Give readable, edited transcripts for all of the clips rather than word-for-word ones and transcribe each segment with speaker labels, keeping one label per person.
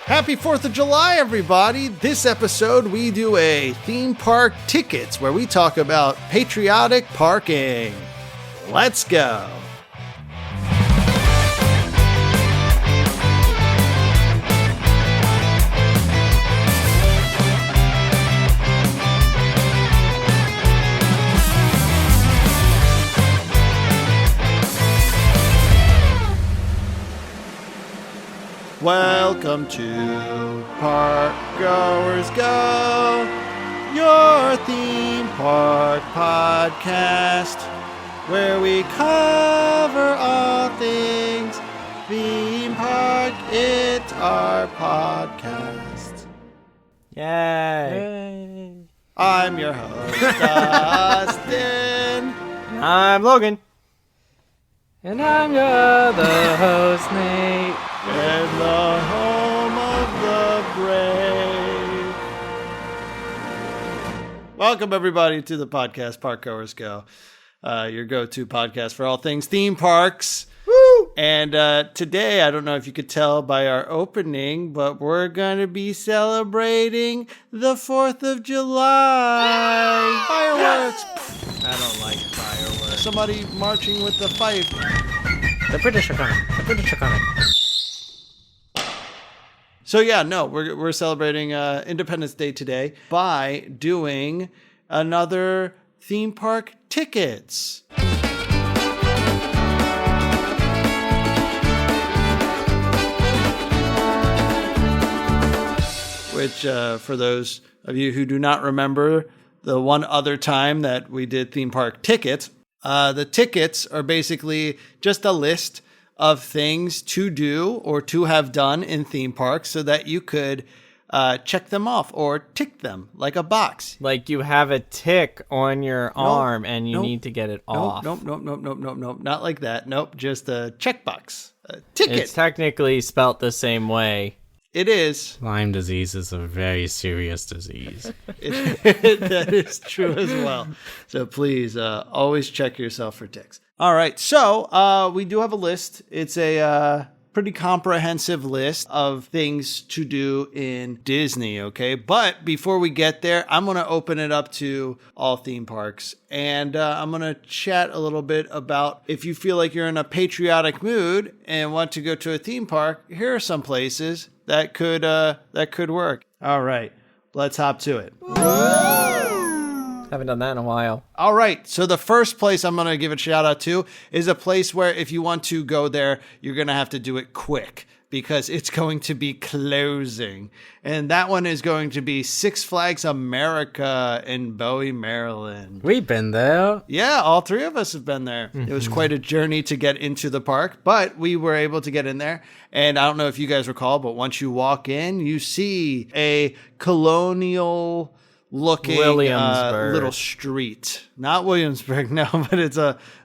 Speaker 1: Happy 4th of July, everybody! This episode, we do a theme park tickets where we talk about patriotic parking. Let's go! Welcome to Parkgoers Go, your theme park podcast, where we cover all things theme park. It's our podcast.
Speaker 2: Yay!
Speaker 1: I'm your host, Dustin.
Speaker 2: I'm Logan. And I'm your other host, Nate.
Speaker 1: And the home of the brave. Welcome, everybody, to the podcast Parkgoers Go, your go-to podcast for all things theme parks. Woo! And today, I don't know if you could tell by our opening, but we're going to be celebrating the 4th of July. Fireworks!
Speaker 2: I don't like fireworks.
Speaker 1: Somebody marching with the fife.
Speaker 2: The British are coming. The British are coming.
Speaker 1: So yeah, no, we're celebrating Independence Day today by doing another theme park tickets. Which, for those of you who do not remember the one other time that we did theme park tickets, the tickets are basically just a list of things to do or to have done in theme parks so that you could check them off or tick them like a box.
Speaker 2: Like you have a tick on your arm and you need to get it off.
Speaker 1: Nope. Not like that. Nope. Just a checkbox. A ticket.
Speaker 2: It's technically spelt the same way.
Speaker 1: It is.
Speaker 3: Lyme disease is a very serious disease.
Speaker 1: That is true as well. So please always check yourself for ticks. All right. So we do have a list. It's a pretty comprehensive list of things to do in Disney. Okay. But before we get there, I'm going to open it up to all theme parks. And I'm going to chat a little bit about if you feel like you're in a patriotic mood and want to go to a theme park, here are some places that could work. All right, let's hop to it.
Speaker 2: Haven't done that in a while.
Speaker 1: All right, so the first place I'm going to give a shout out to is a place where if you want to go there, you're going to have to do it quick because it's going to be closing. And that one is going to be Six Flags America in Bowie, Maryland.
Speaker 3: We've been there.
Speaker 1: Yeah, all three of us have been there. It was quite a journey to get into the park, but we were able to get in there. And I don't know if you guys recall, but once you walk in, you see a colonial looking little street. Not Williamsburg, no, but it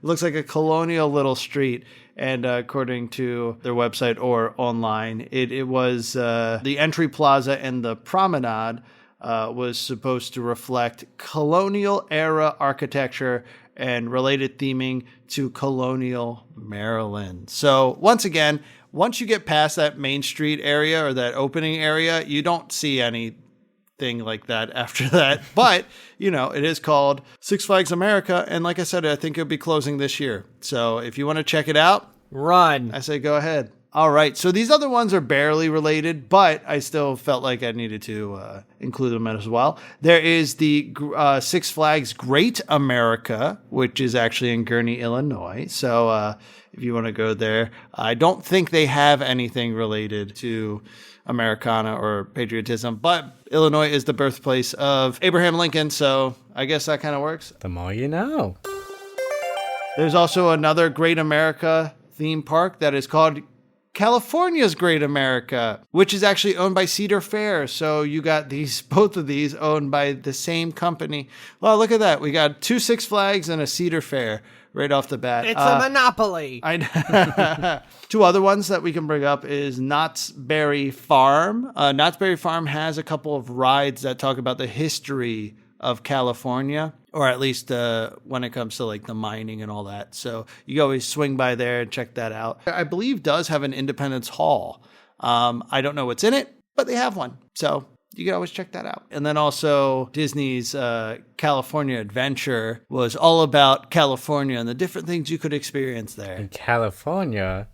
Speaker 1: looks like a colonial little street. And according to their website or online, it was the entry plaza and the promenade was supposed to reflect colonial era architecture and related theming to colonial Maryland. So once again, once you get past that Main Street area or that opening area, you don't see anything like that after that. But, you know, it is called Six Flags America. And like I said, I think it'll be closing this year. So if you want to check it out,
Speaker 2: run.
Speaker 1: I say go ahead. All right. So these other ones are barely related, but I still felt like I needed to include them as well. There is the Six Flags Great America, which is actually in Gurnee, Illinois. So if you want to go there, I don't think they have anything related to Americana or patriotism, but Illinois is the birthplace of Abraham Lincoln. So I guess that kind of works.
Speaker 3: The more you know.
Speaker 1: There's also another Great America theme park that is called California's Great America, which is actually owned by Cedar Fair. So you got both of these owned by the same company. Well, look at that. We got two Six Flags and a Cedar Fair right off the bat.
Speaker 2: It's a monopoly.
Speaker 1: Two other ones that we can bring up is Knott's Berry Farm. Knott's Berry Farm has a couple of rides that talk about the history of California, or at least when it comes to like the mining and all that. So you can always swing by there and check that out. I believe does have an Independence Hall. I don't know what's in it, but they have one. So you can always check that out. And then also Disney's California Adventure was all about California and the different things you could experience there.
Speaker 3: And California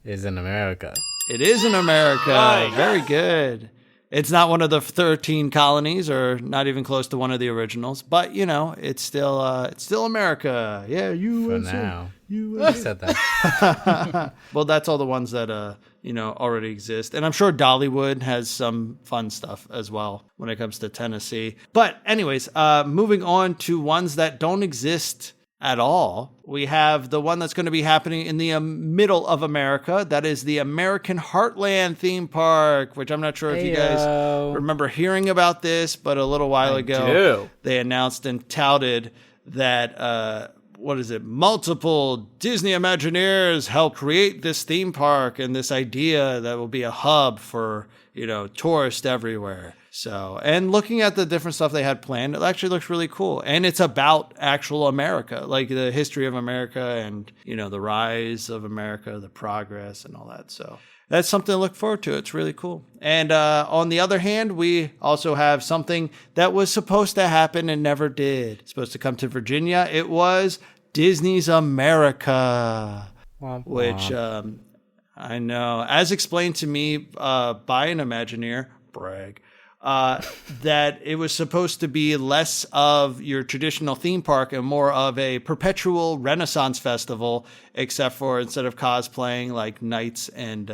Speaker 3: is in America.
Speaker 1: It is in America. Very good. It's not one of the 13 colonies, or not even close to one of the originals, but it's still America. Yeah, USA.
Speaker 3: For now.
Speaker 1: USA.
Speaker 3: I said that.
Speaker 1: Well, that's all the ones that already exist, and I'm sure Dollywood has some fun stuff as well when it comes to Tennessee. But anyways, moving on to ones that don't exist at all. We have the one that's going to be happening in the middle of America. That is the American Heartland theme park, which I'm not sure if you guys remember hearing about this, but a little while ago, they announced and touted that, multiple Disney Imagineers helped create this theme park and this idea that will be a hub for, tourists everywhere. So, and looking at the different stuff they had planned, it actually looks really cool. And it's about actual America, like the history of America and, the rise of America, the progress and all that. So that's something to look forward to. It's really cool. And on the other hand, we also have something that was supposed to happen and never did. It's supposed to come to Virginia. It was Disney's America, which I know, as explained to me by an Imagineer, brag, that it was supposed to be less of your traditional theme park and more of a perpetual Renaissance festival, except for instead of cosplaying like knights and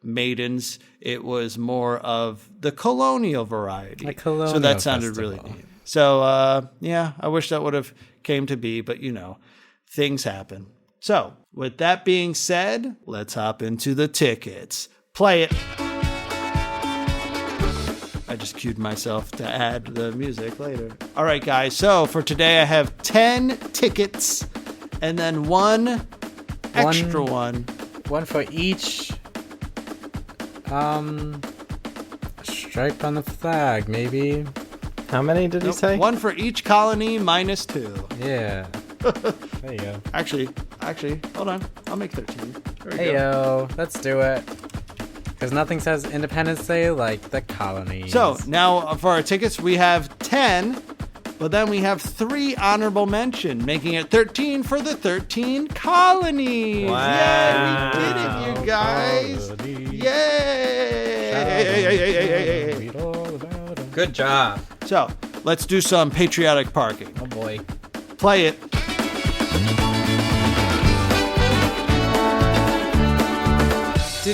Speaker 1: maidens, it was more of the colonial variety. So that sounded really neat. So, I wish that would have came to be, but things happen. So with that being said, let's hop into the tickets. Play it. I just cued myself to add the music later. All right, guys. So for today, I have 10 tickets and then one extra one.
Speaker 3: One for each stripe on the flag, maybe.
Speaker 2: How many did he say?
Speaker 1: One for each colony minus 2.
Speaker 3: Yeah. There you go.
Speaker 1: Actually, hold on. I'll make 13. There we go.
Speaker 3: Hey-yo, let's do it. Because nothing says Independence Day like the colonies.
Speaker 1: So now for our tickets, we have 10, but then we have 3 honorable mention, making it 13 for the 13 colonies.
Speaker 2: Wow.
Speaker 1: Yeah, we did it, you guys. Yay!
Speaker 2: Good job.
Speaker 1: So let's do some patriotic parking.
Speaker 3: Oh boy.
Speaker 1: Play it.
Speaker 2: I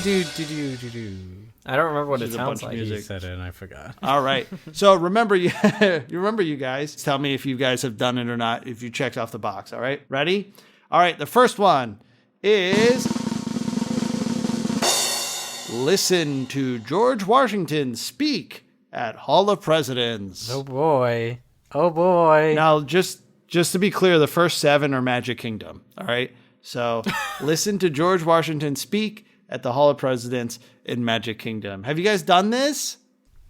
Speaker 2: don't remember what it
Speaker 1: This is a
Speaker 2: sounds
Speaker 1: bunch of
Speaker 2: like.
Speaker 1: music.
Speaker 3: You said it and I forgot.
Speaker 1: All right. So remember, you guys. Tell me if you guys have done it or not, if you checked off the box. All right. Ready? All right. The first one is listen to George Washington speak at Hall of Presidents.
Speaker 3: Oh boy. Oh boy.
Speaker 1: Now, just to be clear, the first 7 are Magic Kingdom. All right. So listen to George Washington speak at the Hall of Presidents in Magic Kingdom. Have you guys done this?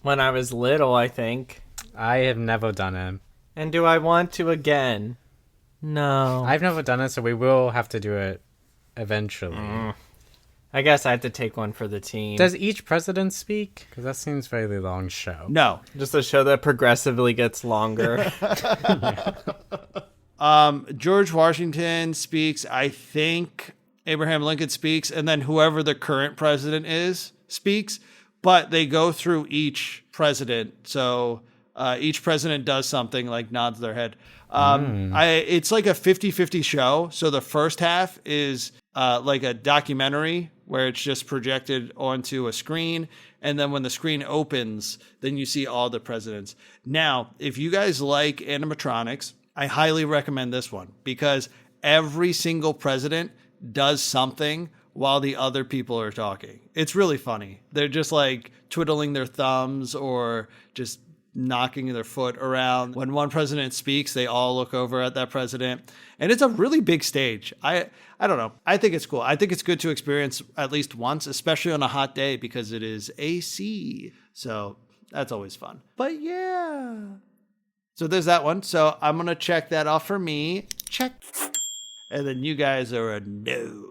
Speaker 2: When I was little, I think.
Speaker 3: I have never done it.
Speaker 2: And do I want to again? No.
Speaker 3: I've never done it, so we will have to do it eventually.
Speaker 2: I guess I have to take one for the team.
Speaker 3: Does each president speak? Because that seems a very long show.
Speaker 1: No.
Speaker 2: Just a show that progressively gets longer.
Speaker 1: George Washington speaks, I think Abraham Lincoln speaks, and then whoever the current president is speaks, but they go through each president. So each president does something, like nods their head. It's like a 50-50 show. So the first half is like a documentary where it's just projected onto a screen. And then when the screen opens, then you see all the presidents. Now, if you guys like animatronics, I highly recommend this one because every single president does something while the other people are talking. It's really funny. They're just like twiddling their thumbs or just knocking their foot around. When one president speaks, they all look over at that president. And it's a really big stage. I don't know. I think it's cool. I think it's good to experience at least once, especially on a hot day because it is AC. So that's always fun. But yeah. So there's that one. So I'm going to check that off for me. Check. And then you guys are a no.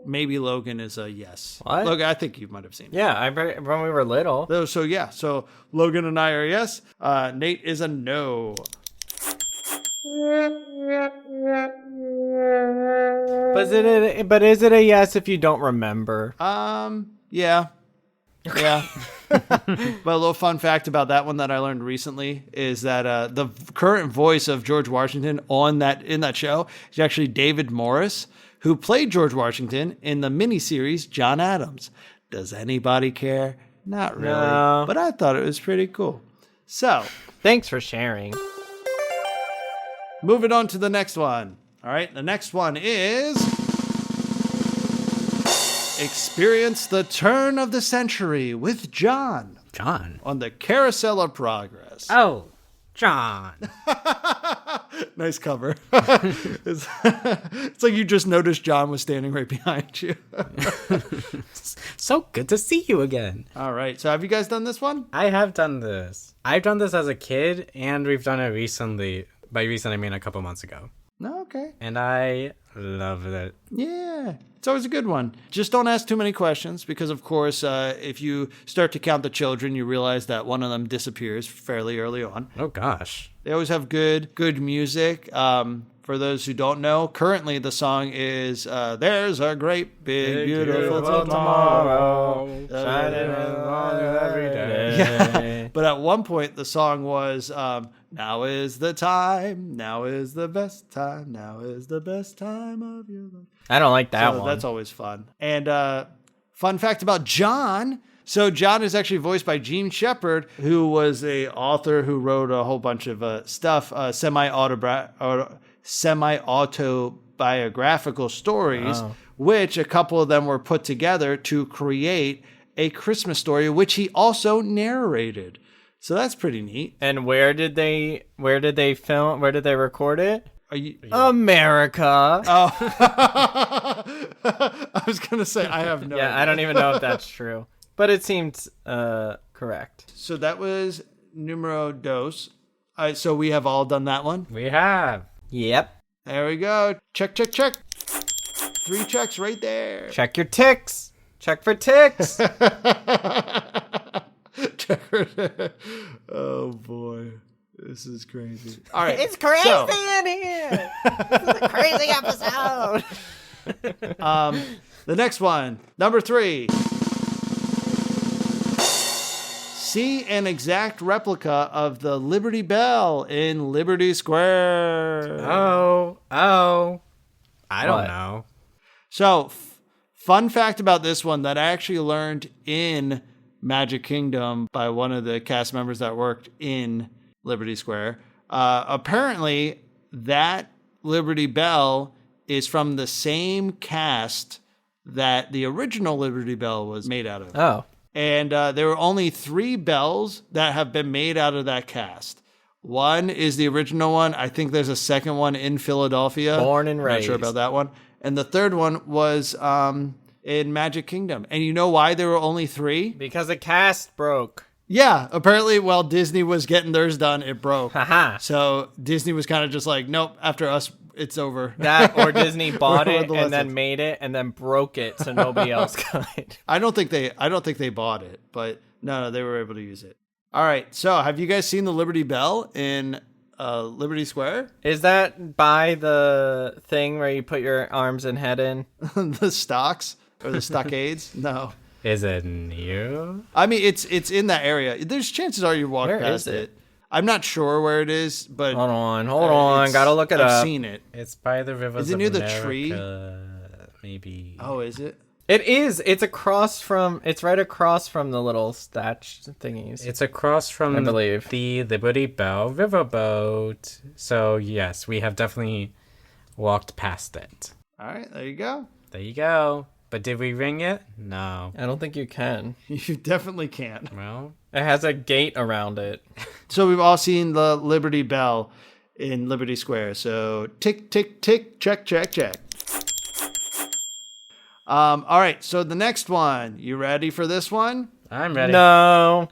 Speaker 1: Maybe Logan is a yes.
Speaker 2: What?
Speaker 1: Logan, I think you might have seen it.
Speaker 2: Yeah, when we were little.
Speaker 1: So yeah, so Logan and I are yes. Nate is a no.
Speaker 2: But is it a yes if you don't remember?
Speaker 1: Yeah. Yeah. But a little fun fact about that one that I learned recently is that the current voice of George Washington in that show is actually David Morris, who played George Washington in the miniseries John Adams. Does anybody care? Not really.
Speaker 2: No.
Speaker 1: But I thought it was pretty cool. So,
Speaker 2: Thanks for sharing.
Speaker 1: moving on to the next one. All right, the next one is Experience the Turn of the Century with John
Speaker 3: John.
Speaker 1: on the Carousel of Progress.
Speaker 3: Oh, John.
Speaker 1: Nice cover. It's like you just noticed John was standing right behind you.
Speaker 3: So good to see you again.
Speaker 1: All right, so have you guys done this one?
Speaker 3: I have done this. I've done this as a kid, and we've done it recently. By recent, I mean a couple months ago.
Speaker 1: No, okay.
Speaker 3: And I loved it.
Speaker 1: Yeah, it's always a good one. Just don't ask too many questions because, of course, if you start to count the children, you realize that one of them disappears fairly early on.
Speaker 3: Oh, gosh.
Speaker 1: They always have good music. For those who don't know, currently the song is There's a Great Big Beautiful Tomorrow.
Speaker 3: Shining on every day.
Speaker 1: Yeah. But at one point, the song was Now is the time, now is the best time, now is the best time of your life.
Speaker 2: I don't like that one.
Speaker 1: That's always fun. And fun fact about John. So John is actually voiced by Gene Shepard, who was a author who wrote a whole bunch of stuff, semi-autobiographical stories, which a couple of them were put together to create a Christmas story, which he also narrated. So that's pretty neat.
Speaker 2: And where did they film? Where did they record it? America.
Speaker 1: Oh, I was gonna say I have no.
Speaker 2: Yeah,
Speaker 1: idea.
Speaker 2: I don't even know if that's true, but it seems correct.
Speaker 1: So that was numero dos. So we have all done that one.
Speaker 3: We have.
Speaker 2: Yep.
Speaker 1: There we go. Check, check, check. 3 checks right there.
Speaker 2: Check your ticks. Check for ticks.
Speaker 1: Check for Oh boy, this is crazy. All right,
Speaker 2: It's crazy
Speaker 1: so,
Speaker 2: in here. This is a crazy episode.
Speaker 1: the next one, number 3. See an exact replica of the Liberty Bell in Liberty Square.
Speaker 3: Oh. I don't
Speaker 2: What?
Speaker 3: know.
Speaker 1: So, fun fact about this one that I actually learned in Magic Kingdom by one of the cast members that worked in Liberty Square. Apparently, that Liberty Bell is from the same cast that the original Liberty Bell was made out of.
Speaker 2: Oh.
Speaker 1: And there were only 3 bells that have been made out of that cast. One is the original one. I think there's a second one in Philadelphia.
Speaker 2: Born and
Speaker 1: I'm not sure
Speaker 2: raised.
Speaker 1: about that one. And the third one was in Magic Kingdom. And you know why there were only 3?
Speaker 2: Because the cast broke.
Speaker 1: Yeah, apparently while Disney was getting theirs done, it broke.
Speaker 2: Haha.
Speaker 1: So Disney was kind of just like, nope, after us, it's over.
Speaker 2: That or Disney bought
Speaker 1: We're
Speaker 2: it
Speaker 1: the
Speaker 2: and then
Speaker 1: lessons.
Speaker 2: made it and then broke it so nobody else could.
Speaker 1: I don't think they bought it, but no, they were able to use it. All right, so have you guys seen the Liberty Bell in Liberty Square?
Speaker 2: Is that by the thing where you put your arms and head in?
Speaker 1: The stocks or the stockades? No.
Speaker 3: Is it new?
Speaker 1: I mean, it's in that area. There's chances are you walk
Speaker 2: Where
Speaker 1: past
Speaker 2: is it?
Speaker 1: I'm not sure where it is, but
Speaker 2: Hold on.
Speaker 1: it's-
Speaker 2: Gotta look it up.
Speaker 1: I've seen it.
Speaker 3: It's by the rivers
Speaker 1: Is it
Speaker 3: of
Speaker 1: near the
Speaker 3: America,
Speaker 1: tree?
Speaker 3: Maybe.
Speaker 1: Oh, is it?
Speaker 2: It is. It's right across from the little statue thingies.
Speaker 3: It's across from
Speaker 2: I believe.
Speaker 3: the Liberty Bell riverboat. So, yes, we have definitely walked past it.
Speaker 1: All right, there you go.
Speaker 3: There you go. But did we ring it? No.
Speaker 2: I don't think you can.
Speaker 1: You definitely can't.
Speaker 3: Well,
Speaker 2: It has a gate around it.
Speaker 1: So we've all seen the Liberty Bell in Liberty Square. So tick, tick, tick, check, check, check. All right, so the next one. You ready for this one?
Speaker 3: I'm ready.
Speaker 2: No.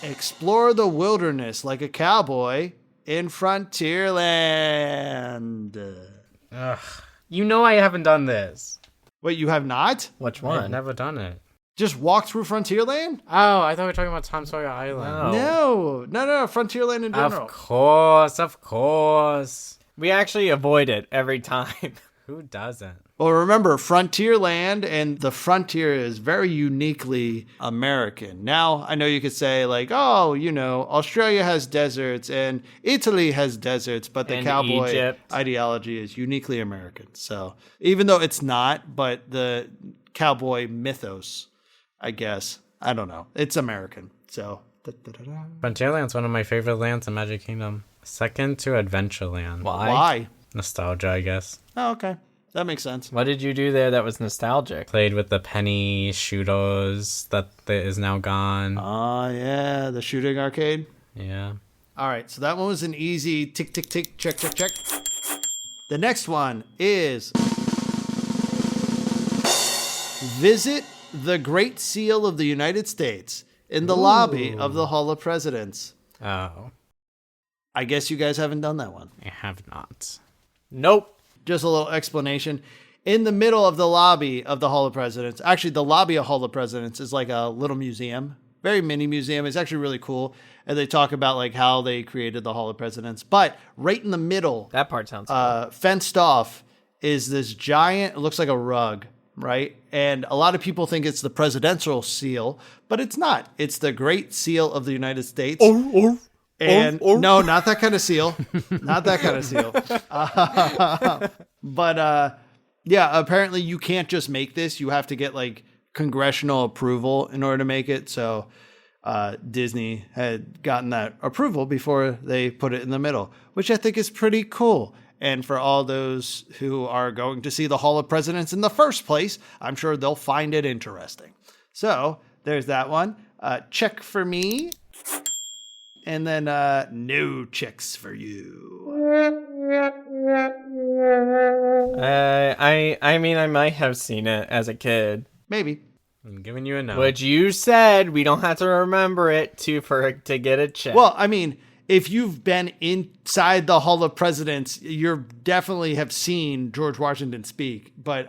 Speaker 1: Explore the wilderness like a cowboy in Frontierland.
Speaker 3: Ugh. You know I haven't done this.
Speaker 1: Wait, you have not?
Speaker 2: Which
Speaker 3: I've
Speaker 2: one?
Speaker 3: never done it.
Speaker 1: Just walk through Frontierland?
Speaker 3: Oh, I thought we were talking about Tom Sawyer Island.
Speaker 2: No.
Speaker 1: No, Frontierland in general.
Speaker 3: Of course.
Speaker 2: We actually avoid it every time.
Speaker 3: Who doesn't?
Speaker 1: Well, remember, Frontierland and the frontier is very uniquely American. Now, I know you could say, like, oh, Australia has deserts and Italy has deserts, but the
Speaker 2: And
Speaker 1: cowboy
Speaker 2: Egypt.
Speaker 1: ideology is uniquely American. So even though it's not, but the cowboy mythos, I guess, I don't know, it's American. So.
Speaker 3: Frontierland's one of my favorite lands in Magic Kingdom. Second to Adventureland.
Speaker 1: Why?
Speaker 3: Nostalgia, I guess.
Speaker 1: Oh, okay. That makes sense.
Speaker 2: What did you do there that was nostalgic?
Speaker 3: Played with the penny shooters that is now gone.
Speaker 1: Oh, yeah, the shooting arcade.
Speaker 3: Yeah.
Speaker 1: All right, so that one was an easy tick, tick, tick, check, check, check. The next one is visit the Great Seal of the United States in the lobby of the Hall of Presidents.
Speaker 3: Oh.
Speaker 1: I guess you guys haven't done that one.
Speaker 3: I have not.
Speaker 2: Nope.
Speaker 1: Just a little explanation. In the middle of the lobby of the Hall of Presidents, actually the lobby of Hall of Presidents is like a little museum, very mini museum. It's actually really cool. And they talk about like how they created the Hall of Presidents. But right in the middle,
Speaker 2: That part sounds cool.
Speaker 1: fenced off, is this giant, it looks like a rug, right? And a lot of people think it's the presidential seal, but it's not. It's the Great Seal of the United States. And no, not that kind of seal. Not that kind of seal. But yeah, apparently you can't just make this. You have to get like congressional approval in order to make it. So Disney had gotten that approval before they put it in the middle, which I think is pretty cool. And for all those who are going to see the Hall of Presidents in the first place, I'm sure they'll find it interesting. So there's that one. Check for me. And then no checks for you.
Speaker 2: I mean, I might have seen it as a kid.
Speaker 1: Maybe.
Speaker 3: I'm giving you a no.
Speaker 2: But you said we don't have to remember it to get a check.
Speaker 1: Well, I mean, if you've been inside the Hall of Presidents, you definitely have seen George Washington speak. But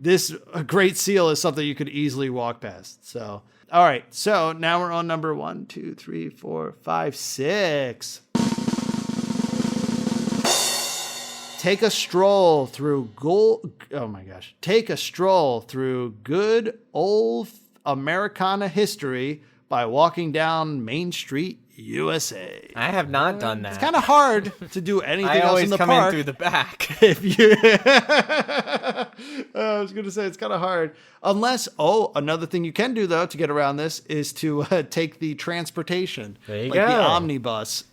Speaker 1: this Great Seal is something you could easily walk past. So, all right. So now we're on number 1, 2, 3, 4, 5, 6. Take a stroll through Take a stroll through good old Americana history by walking down Main Street, USA.
Speaker 2: I have not done that.
Speaker 1: It's kind of hard to do anything
Speaker 2: I
Speaker 1: else
Speaker 2: always
Speaker 1: in the
Speaker 2: come
Speaker 1: park.
Speaker 2: in through the back.
Speaker 1: If you, I was going to say it's kind of hard. Unless, another thing you can do though to get around this is to take the transportation,
Speaker 3: There you
Speaker 1: like
Speaker 3: go.
Speaker 1: the omnibus,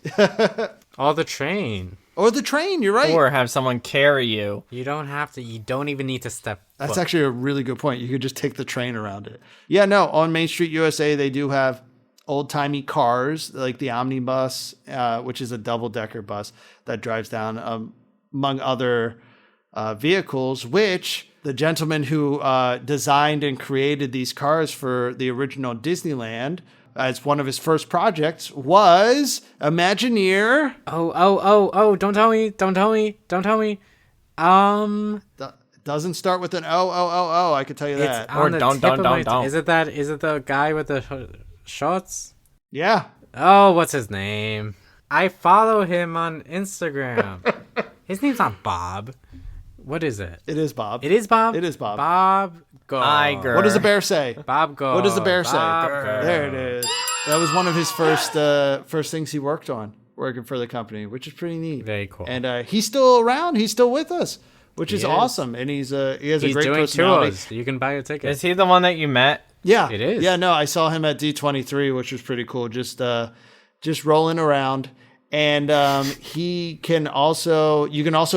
Speaker 3: Or the train.
Speaker 1: or the train. You're right.
Speaker 2: Or have someone carry you.
Speaker 3: You don't have to. You don't even need to step.
Speaker 1: That's
Speaker 3: foot.
Speaker 1: actually a really good point. You could just take the train around it. Yeah, no, on Main Street USA, they do have old-timey cars, like the omnibus, which is a double-decker bus that drives down, among other vehicles, which the gentleman who designed and created these cars for the original Disneyland as one of his first projects was Imagineer.
Speaker 3: Oh! Don't tell me.
Speaker 1: Doesn't start with an O. I could tell you that.
Speaker 3: It's on the
Speaker 2: don't,
Speaker 3: tip
Speaker 2: don't,
Speaker 3: of my-
Speaker 2: don't.
Speaker 3: Is it the guy with the shorts?
Speaker 1: Yeah.
Speaker 3: Oh, what's his name? I follow him on Instagram. His name's not Bob. What is it?
Speaker 1: It is Bob.
Speaker 3: It is Bob?
Speaker 1: It is Bob.
Speaker 3: Bob Go.
Speaker 2: Iger.
Speaker 1: What does the bear say?
Speaker 3: Bob Go.
Speaker 1: What does the bear say?
Speaker 3: Bob Go.
Speaker 1: There it is. That was one of his first things he worked on, working for the company, which is pretty neat.
Speaker 3: Very cool.
Speaker 1: And he's still around. He's still with us, which is
Speaker 3: is.
Speaker 1: awesome. And he has a
Speaker 3: He's
Speaker 1: great
Speaker 3: doing
Speaker 1: personality.
Speaker 3: tours. You can buy a ticket.
Speaker 2: Is he the one that you met?
Speaker 1: Yeah,
Speaker 3: It is.
Speaker 1: Yeah, no, I saw him at D23, which was pretty cool. Just rolling around. And you can also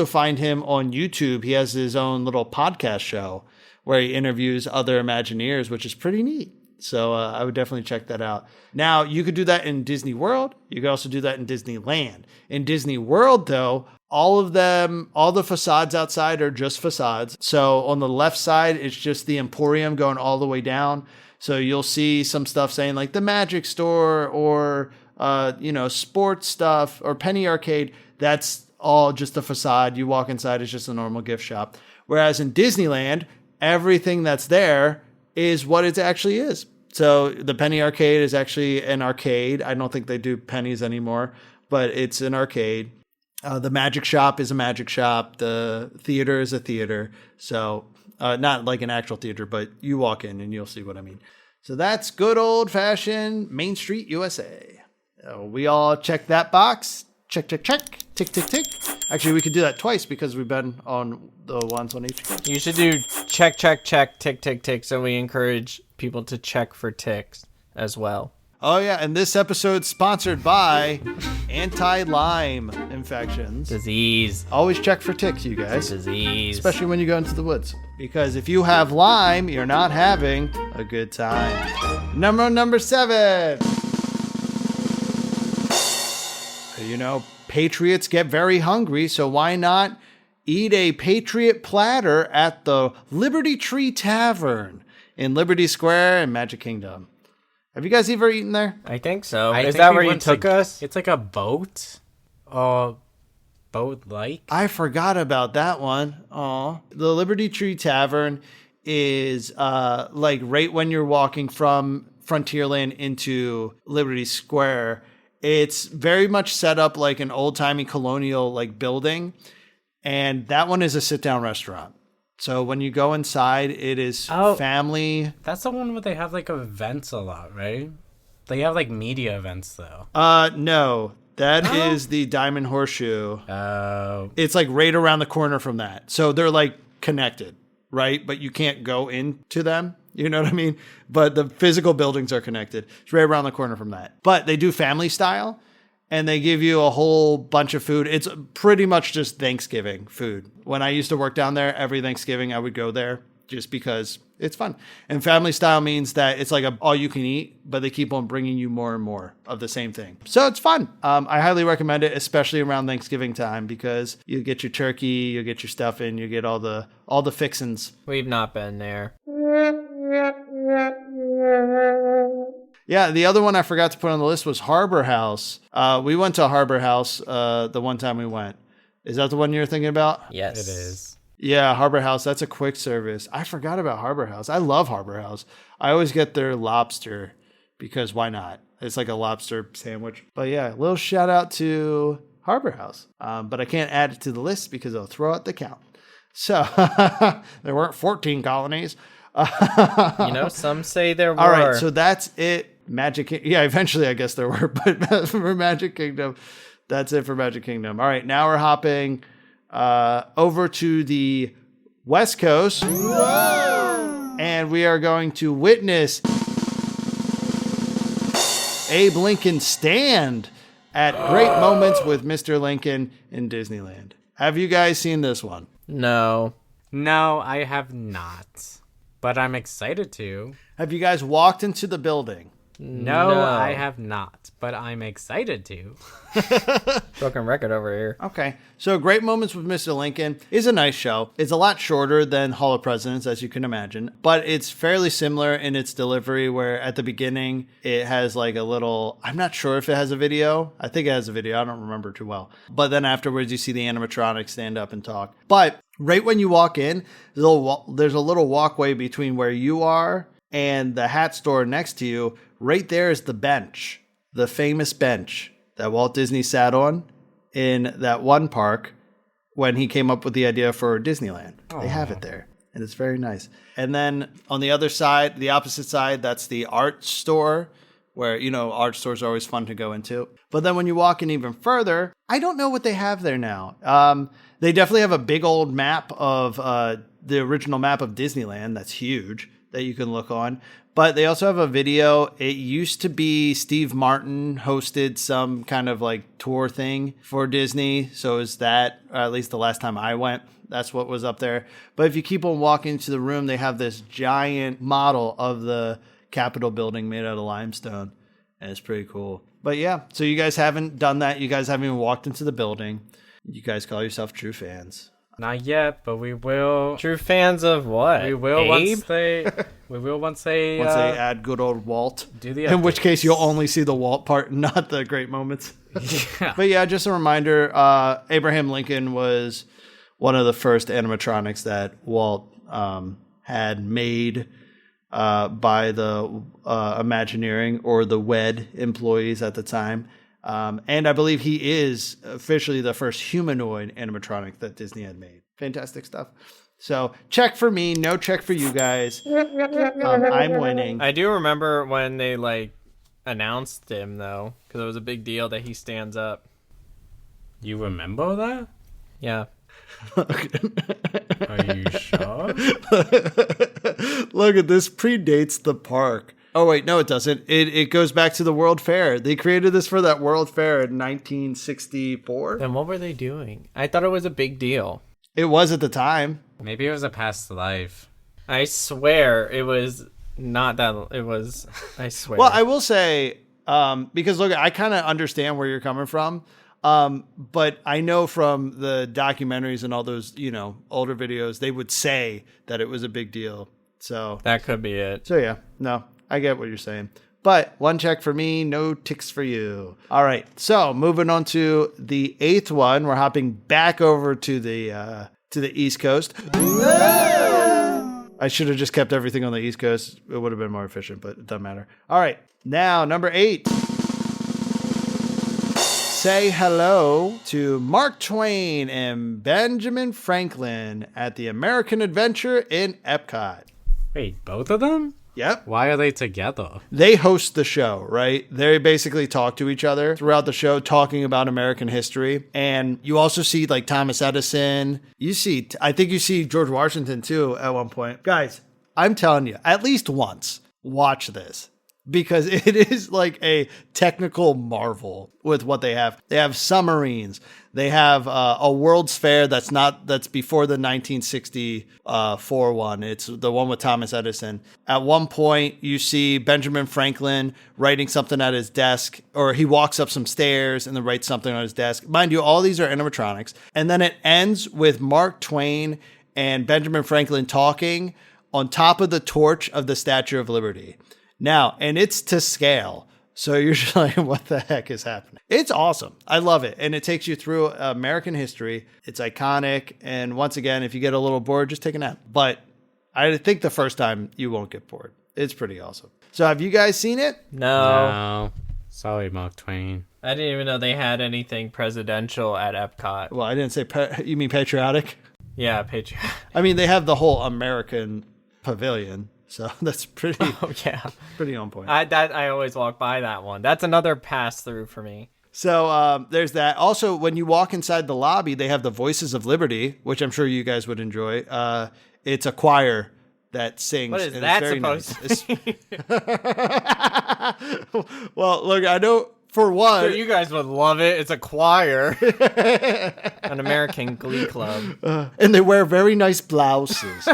Speaker 1: find him on YouTube. He has his own little podcast show where he interviews other Imagineers, which is pretty neat. So I would definitely check that out. Now, you could do that in Disney World. You could also do that in Disneyland. In Disney World, though, all the facades outside are just facades. So on the left side, it's just the Emporium going all the way down. So you'll see some stuff saying like the Magic Store or sports stuff or Penny Arcade, that's all just a facade. You walk inside, it's just a normal gift shop. Whereas in Disneyland, everything that's there is what it actually is. So the Penny Arcade is actually an arcade. I don't think they do pennies anymore, but it's an arcade. The magic shop is a magic shop. The theater is a theater. So not like an actual theater, but you walk in and you'll see what I mean. So that's good old-fashioned Main Street, USA. We all check that box. Check, check, check. Tick, tick, tick. Actually, we could do that twice because we've been on the ones on each page.
Speaker 2: You should do check, check, check, tick, tick, tick, so we encourage people to check for ticks as well.
Speaker 1: Oh, yeah, and this episode's sponsored by anti-Lyme infections.
Speaker 2: Disease.
Speaker 1: Always check for ticks, you guys.
Speaker 2: Disease.
Speaker 1: Especially when you go into the woods. Because if you have Lyme, you're not having a good time. Number 7. Patriots get very hungry, so why not eat a Patriot platter at the Liberty Tree Tavern in Liberty Square in Magic Kingdom? Have you guys ever eaten there?
Speaker 2: I think so.
Speaker 3: I
Speaker 2: Is
Speaker 3: think
Speaker 2: that
Speaker 3: we
Speaker 2: where you
Speaker 3: went
Speaker 2: took us?
Speaker 3: It's like a boat. Boat-like.
Speaker 1: I forgot about that one. Aw. The Liberty Tree Tavern is like right when you're walking from Frontierland into Liberty Square. It's very much set up like an old-timey colonial like building. And that one is a sit-down restaurant. So when you go inside, it is family.
Speaker 3: That's the one where they have like events a lot, right? They have like media events though.
Speaker 1: No. That is the Diamond Horseshoe.
Speaker 3: Oh.
Speaker 1: It's like right around the corner from that. So they're like connected, right? But you can't go into them. You know what I mean? But the physical buildings are connected. It's right around the corner from that. But they do family style and they give you a whole bunch of food. It's pretty much just Thanksgiving food. When I used to work down there, every Thanksgiving I would go there just because it's fun. And family style means that it's like all you can eat, but they keep on bringing you more and more of the same thing. So it's fun. I highly recommend it, especially around Thanksgiving time, because you get your turkey, you get your stuffing, you get all the fixins.
Speaker 2: We've not been there.
Speaker 1: Yeah, the other one I forgot to put on the list was Harbor House. We went to Harbor House the one time we went. Is that the one you're thinking about?
Speaker 2: Yes.
Speaker 3: It is.
Speaker 1: Yeah, Harbor House. That's a quick service. I forgot about Harbor House. I love Harbor House. I always get their lobster because why not? It's like a lobster sandwich. But yeah, a little shout out to Harbor House. But I can't add it to the list because I'll throw out the count. So there weren't 14 colonies.
Speaker 2: Some say there were.
Speaker 1: All right, so that's it. Yeah, eventually I guess there were, but for Magic Kingdom, that's it for Magic Kingdom. All right, now we're hopping over to the West Coast. Whoa! And we are going to witness Abe Lincoln stand at great moments with Mr. Lincoln in Disneyland. Have you guys seen this one?
Speaker 2: No.
Speaker 3: No, I have not. But I'm excited to.
Speaker 1: Have you guys walked into the building?
Speaker 3: No, I have not, but I'm excited to.
Speaker 2: Broken record over here.
Speaker 1: Okay. So Great Moments with Mr. Lincoln is a nice show. It's a lot shorter than Hall of Presidents, as you can imagine, but it's fairly similar in its delivery where at the beginning it has like a little, I'm not sure if it has a video. I think it has a video. I don't remember too well. But then afterwards you see the animatronics stand up and talk. But right when you walk in, there's a little walkway between where you are and the hat store next to you. Right there is the bench, the famous bench that Walt Disney sat on in that one park when he came up with the idea for Disneyland. Aww. They have it there, and it's very nice. And then on the other side, the opposite side, that's the art store where, art stores are always fun to go into. But then when you walk in even further, I don't know what they have there now. They definitely have a big old map of the original map of Disneyland that's huge that you can look on. But they also have a video. It used to be Steve Martin hosted some kind of like tour thing for Disney. So is that, or at least the last time I went, that's what was up there. But if you keep on walking into the room, they have this giant model of the Capitol building made out of limestone. And it's pretty cool. But yeah, so you guys haven't done that. You guys haven't even walked into the building. You guys call yourself true fans.
Speaker 3: Not yet, but we will.
Speaker 2: True fans of what?
Speaker 3: We will
Speaker 2: Abe?
Speaker 3: once they... We will once
Speaker 1: they add good old Walt.
Speaker 3: Do the
Speaker 1: in which
Speaker 3: updates.
Speaker 1: case you'll only see the Walt part, not the great moments.
Speaker 3: Yeah.
Speaker 1: But yeah, just a reminder, Abraham Lincoln was one of the first animatronics that Walt had made by the Imagineering or the WED employees at the time. And I believe he is officially the first humanoid animatronic that Disney had made. Fantastic stuff. So check for me, no check for you guys. I'm winning.
Speaker 2: I do remember when they announced him though, because it was a big deal that he stands up.
Speaker 3: You remember that?
Speaker 2: Yeah.
Speaker 3: Are you sure?
Speaker 1: Look at this, predates the park. Oh wait, no, it doesn't. It goes back to the World Fair. They created this for that World Fair in 1964.
Speaker 2: Then what were they doing? I thought it was a big deal.
Speaker 1: It was at the time.
Speaker 3: Maybe it was a past life.
Speaker 2: I swear it was not that. It was. I swear.
Speaker 1: Well, I will say, because look, I kind of understand where you're coming from. But I know from the documentaries and all those, older videos, they would say that it was a big deal. So
Speaker 2: that could be it.
Speaker 1: So yeah, no, I get what you're saying. But one check for me, no ticks for you. All right. So moving on to the 8th one, we're hopping back over to the East Coast. I should have just kept everything on the East Coast. It would have been more efficient, but it doesn't matter. All right. Now, number 8. Say hello to Mark Twain and Benjamin Franklin at the American Adventure in Epcot.
Speaker 3: Wait, both of them?
Speaker 1: Yep.
Speaker 3: Why are they together?
Speaker 1: They host the show, right? They basically talk to each other throughout the show, talking about American history. And you also see Thomas Edison. I think you see George Washington too at one point. Guys, I'm telling you, at least once, watch this. Because it is a technical marvel with what they have. They have submarines. They have a World's Fair that's before the 1964 one. It's the one with Thomas Edison. At one point, you see Benjamin Franklin writing something at his desk, or he walks up some stairs and then writes something on his desk. Mind you, all these are animatronics. And then it ends with Mark Twain and Benjamin Franklin talking on top of the torch of the Statue of Liberty. Now, and it's to scale. So you're just like, what the heck is happening? It's awesome. I love it. And it takes you through American history. It's iconic. And once again, if you get a little bored, just take a nap. But I think the first time you won't get bored. It's pretty awesome. So have you guys seen it?
Speaker 2: No.
Speaker 3: Sorry, Mark Twain.
Speaker 2: I didn't even know they had anything presidential at Epcot.
Speaker 1: Well, I didn't say, you mean patriotic?
Speaker 2: Yeah, patriotic.
Speaker 1: I mean, they have the whole American pavilion. So that's pretty on point.
Speaker 2: I always walk by that one. That's another pass through for me.
Speaker 1: So there's that. Also, when you walk inside the lobby, they have the Voices of Liberty, which I'm sure you guys would enjoy. It's a choir that sings.
Speaker 2: What is that supposed to be?
Speaker 1: Well, look, I know for one.
Speaker 2: So you guys would love it. It's a choir. An American Glee Club.
Speaker 1: And they wear very nice blouses.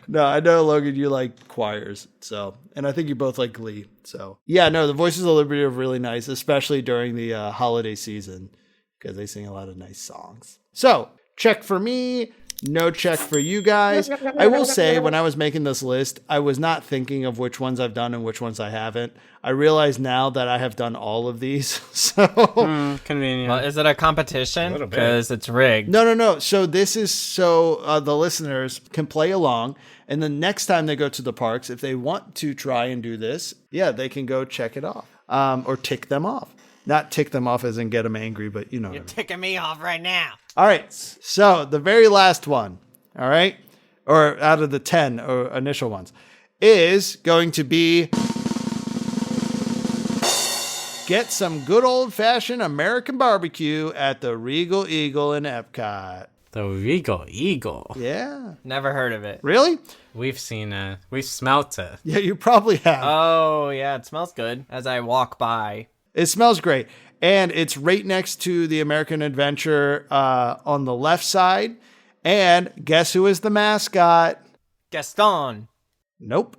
Speaker 1: No, I know, Logan, you like choirs. So, and I think you both like Glee. So, yeah, no, the Voices of Liberty are really nice, especially during the holiday season, because they sing a lot of nice songs. So, check for me. No check for you guys. I will say, when I was making this list, I was not thinking of which ones I've done and which ones I haven't. I realize now that I have done all of these. So
Speaker 3: convenient.
Speaker 2: Well, is it a competition? Because it's rigged.
Speaker 1: No. So this is so the listeners can play along. And the next time they go to the parks, if they want to try and do this, yeah, they can go check it off or tick them off. Not tick them off as in get them angry, but you know.
Speaker 2: You're ticking me off right now.
Speaker 1: All right. So the very last one, all right, or out of the 10 or initial ones, is going to be get some good old-fashioned American barbecue at the Regal Eagle in Epcot.
Speaker 3: The Regal Eagle?
Speaker 1: Yeah.
Speaker 2: Never heard of it.
Speaker 1: Really?
Speaker 3: We've seen it. We've smelt it.
Speaker 1: Yeah, you probably have.
Speaker 2: Oh, yeah, it smells good as I walk by.
Speaker 1: It smells great. And it's right next to the American Adventure on the left side. And guess who is the mascot?
Speaker 2: Gaston.
Speaker 1: Nope.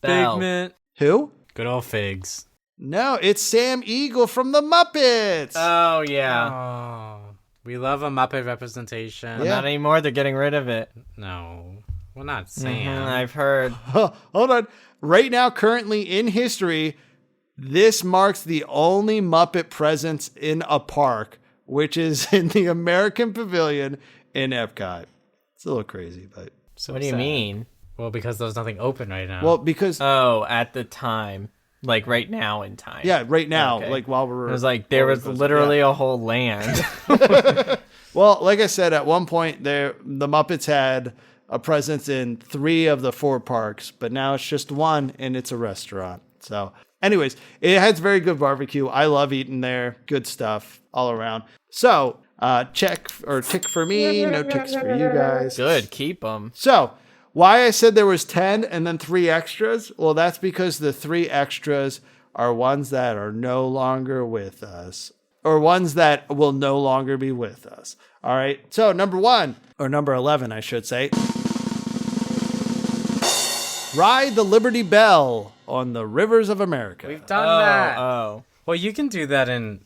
Speaker 2: Belle.
Speaker 3: Figment.
Speaker 1: Who?
Speaker 3: Good old Figs.
Speaker 1: No, it's Sam Eagle from the Muppets.
Speaker 2: Oh, yeah.
Speaker 3: Oh, we love a Muppet representation.
Speaker 1: Yeah.
Speaker 2: Not anymore. They're getting rid of it.
Speaker 3: No. Well, not Sam.
Speaker 2: I've heard.
Speaker 1: Hold on. Right now, currently in history, this marks the only Muppet presence in a park, which is in the American Pavilion in Epcot. It's a little crazy, but...
Speaker 3: So
Speaker 2: What do you
Speaker 3: sad.
Speaker 2: mean?
Speaker 3: Well, because there's nothing open right now.
Speaker 1: Well, because...
Speaker 2: Oh, at the time. Like right now in time.
Speaker 1: yeah, right now,
Speaker 2: Okay.
Speaker 1: like while we're...
Speaker 2: It was like there was literally
Speaker 1: yeah.
Speaker 2: a whole land.
Speaker 1: Well, like I said, at one point, the Muppets had a presence in 3 of the 4 parks, but now it's just 1, and it's a restaurant. So, anyways, it has very good barbecue. I love eating there. Good stuff all around. So, check or tick for me, no ticks for you guys.
Speaker 2: Good, keep them.
Speaker 1: So, why I said there was 10 and then 3 extras? Well, that's because the 3 extras are ones that are no longer with us, or ones that will no longer be with us. All right. So, number 1, or number 11, I should say. Ride the Liberty Bell on the rivers of America.
Speaker 3: We've done that.
Speaker 2: Oh.
Speaker 3: Well, you can do that in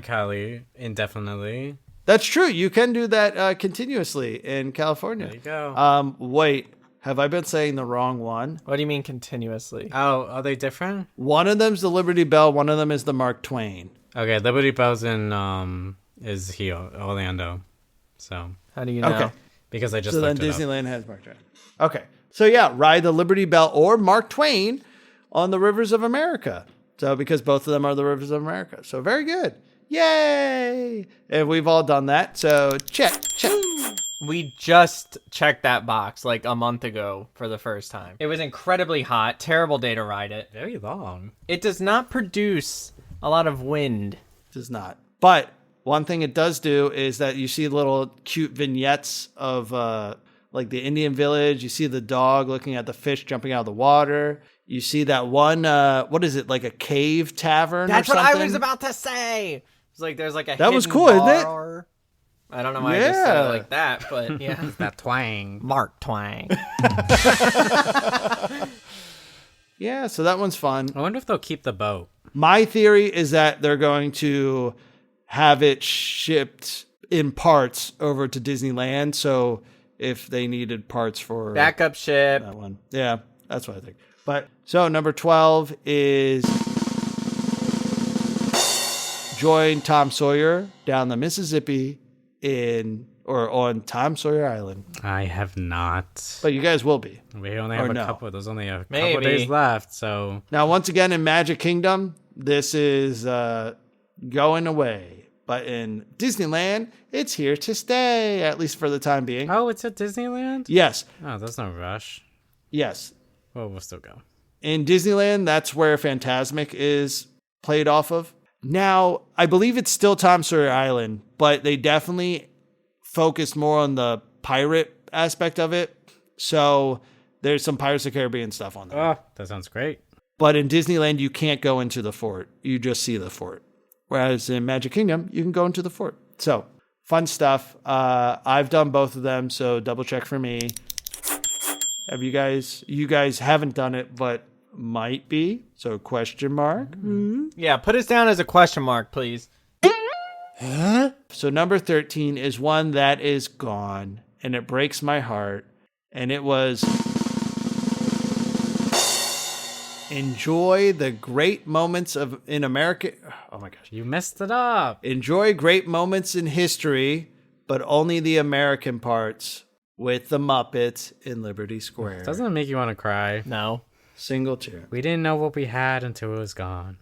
Speaker 3: Cali indefinitely.
Speaker 1: That's true. You can do that continuously in California.
Speaker 3: There you go.
Speaker 1: Wait, have I been saying the wrong one?
Speaker 2: What do you mean continuously?
Speaker 3: Oh, are they different?
Speaker 1: One of them's the Liberty Bell. One of them is the Mark Twain.
Speaker 3: Okay, Liberty Bell's in is here, Orlando. So
Speaker 2: How do you know?
Speaker 1: Okay.
Speaker 3: because I just
Speaker 1: So then
Speaker 3: looked it up.
Speaker 1: Disneyland has Mark Twain. Okay. So yeah, ride the Liberty Bell or Mark Twain on the rivers of America. So because both of them are the rivers of America. So very good. Yay! And we've all done that. So check.
Speaker 2: We just checked that box like a month ago for the first time. It was incredibly hot. Terrible day to ride it.
Speaker 3: Very long.
Speaker 2: It does not produce a lot of wind.
Speaker 1: Does not. But one thing it does do is that you see little cute vignettes of like the Indian village. You see the dog looking at the fish jumping out of the water. You see that one, what is it, like a cave tavern
Speaker 2: That's
Speaker 1: or
Speaker 2: what
Speaker 1: something?
Speaker 2: I was about to say. It's like there's like a
Speaker 1: That was
Speaker 2: hidden
Speaker 1: cool, isn't it?
Speaker 2: bar. I don't know why I just said it
Speaker 1: Yeah.
Speaker 2: like that, but yeah.
Speaker 3: That twang.
Speaker 2: Mark Twain.
Speaker 1: Yeah, so that one's fun.
Speaker 3: I wonder if they'll keep the boat.
Speaker 1: My theory is that they're going to have it shipped in parts over to Disneyland. So if they needed parts for
Speaker 2: Backup ship.
Speaker 1: that one. Yeah, that's what I think. But so number 12 is join Tom Sawyer down the Mississippi on Tom Sawyer Island.
Speaker 3: I have not.
Speaker 1: But you guys will be.
Speaker 3: We only
Speaker 1: Or
Speaker 3: have a
Speaker 1: no.
Speaker 3: couple. There's only a couple
Speaker 2: Maybe.
Speaker 3: days left, so
Speaker 1: Now, once again, in Magic Kingdom, this is going away. But in Disneyland, it's here to stay, at least for the time being.
Speaker 3: oh, it's at Disneyland.
Speaker 1: Yes,
Speaker 3: Oh, there's no rush.
Speaker 1: yes.
Speaker 3: Well, we'll still go.
Speaker 1: In Disneyland, that's where Fantasmic is played off of. Now, I believe it's still Tom Sawyer Island, but they definitely focused more on the pirate aspect of it. So there's some Pirates of the Caribbean stuff on there.
Speaker 3: Oh, that sounds great.
Speaker 1: But in Disneyland, you can't go into the fort. You just see the fort. Whereas in Magic Kingdom, you can go into the fort. So fun stuff. I've done both of them, so double check for me. Have you guys haven't done it, but might be. So question mark.
Speaker 2: Yeah, put us down as a question mark, please.
Speaker 1: So number 13 is one that is gone, and it breaks my heart. And it was enjoy the great moments in America. Oh my gosh.
Speaker 3: You messed it up.
Speaker 1: Enjoy great moments in history, but only the American parts with the Muppets in Liberty Square.
Speaker 3: Doesn't it make you want to cry?
Speaker 2: No.
Speaker 1: Single chair.
Speaker 3: We didn't know what we had until it was gone.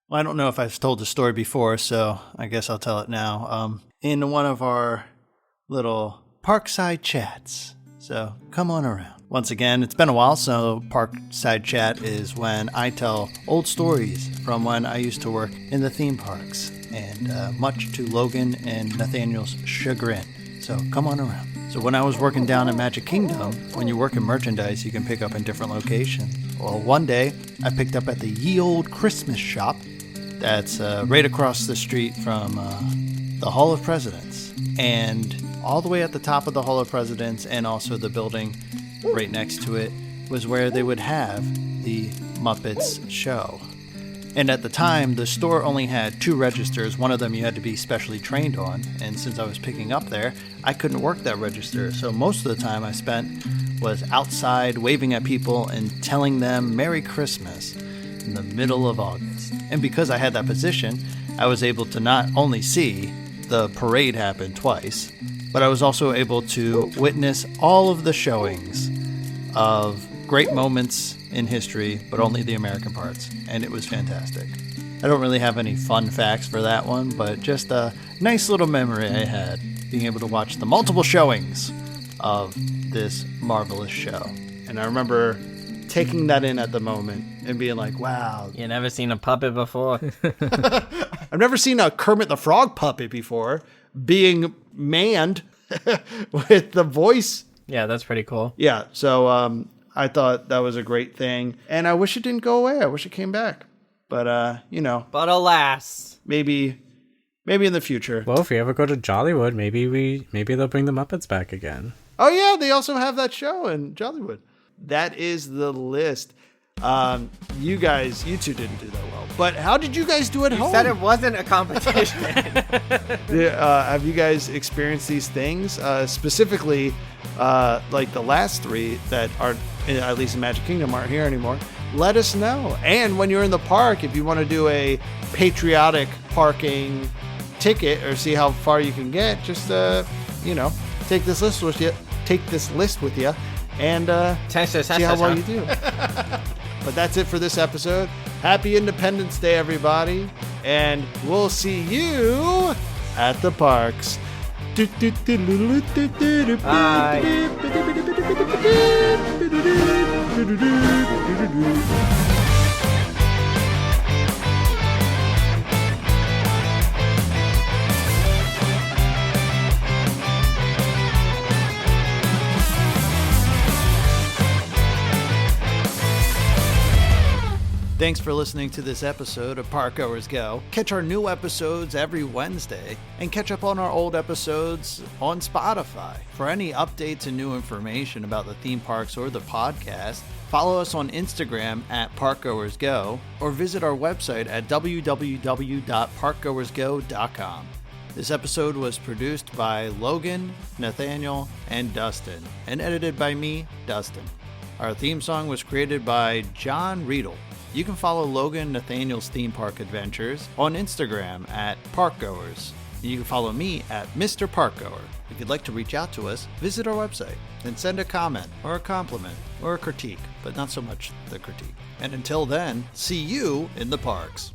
Speaker 1: Well, I don't know if I've told the story before, so I guess I'll tell it now. In one of our little Parkside chats. So come on around. Once again, it's been a while, so Parkside Chat is when I tell old stories from when I used to work in the theme parks, and much to Logan and Nathaniel's chagrin. So come on around. So when I was working down in Magic Kingdom, when you work in merchandise, you can pick up in different locations. Well, one day, I picked up at the Ye Old Christmas Shop that's right across the street from the Hall of Presidents. And all the way at the top of the Hall of Presidents and also the building right next to it was where they would have the Muppets show. And at the time, the store only had 2 registers. One of them you had to be specially trained on. And since I was picking up there, I couldn't work that register. So most of the time I spent was outside waving at people and telling them Merry Christmas in the middle of August. And because I had that position, I was able to not only see the parade happen twice, but I was also able to witness all of the showings of great moments in history, but only the American parts. And it was fantastic. I don't really have any fun facts for that one, but just a nice little memory I had being able to watch the multiple showings of this marvelous show. And I remember taking that in at the moment and being like, wow.
Speaker 2: You never seen a puppet before?
Speaker 1: I've never seen a Kermit the Frog puppet before being manned with the voice.
Speaker 2: Yeah, that's pretty cool.
Speaker 1: Yeah, so I thought that was a great thing. And I wish it didn't go away. I wish it came back. But,
Speaker 2: But alas.
Speaker 1: maybe in the future.
Speaker 3: Well, if we ever go to Jollywood, maybe they'll bring the Muppets back again.
Speaker 1: Oh, yeah, they also have that show in Jollywood. That is the list. You two didn't do that well. But how did you guys do at home?
Speaker 2: You said it wasn't a competition.
Speaker 1: Have you guys experienced these things? Specifically, like the last 3 that aren't, at least in Magic Kingdom, aren't here anymore. Let us know. And when you're in the park, if you want to do a patriotic parking ticket or see how far you can get, just, take this list with you. Take this list with you. And see how well you do. But that's it for this episode. Happy Independence Day, everybody. And we'll see you at the parks. Thanks for listening to this episode of Parkgoers Go. Catch our new episodes every Wednesday and catch up on our old episodes on Spotify. For any updates and new information about the theme parks or the podcast, follow us on Instagram at ParkgoersGo or visit our website at www.parkgoersgo.com. This episode was produced by Logan, Nathaniel, and Dustin, and edited by me, Dustin. Our theme song was created by John Riedel. You can follow Logan Nathaniel's theme park adventures on Instagram at Parkgoers. You can follow me at Mr. Parkgoer. If you'd like to reach out to us, visit our website and send a comment or a compliment or a critique, but not so much the critique. And until then, see you in the parks.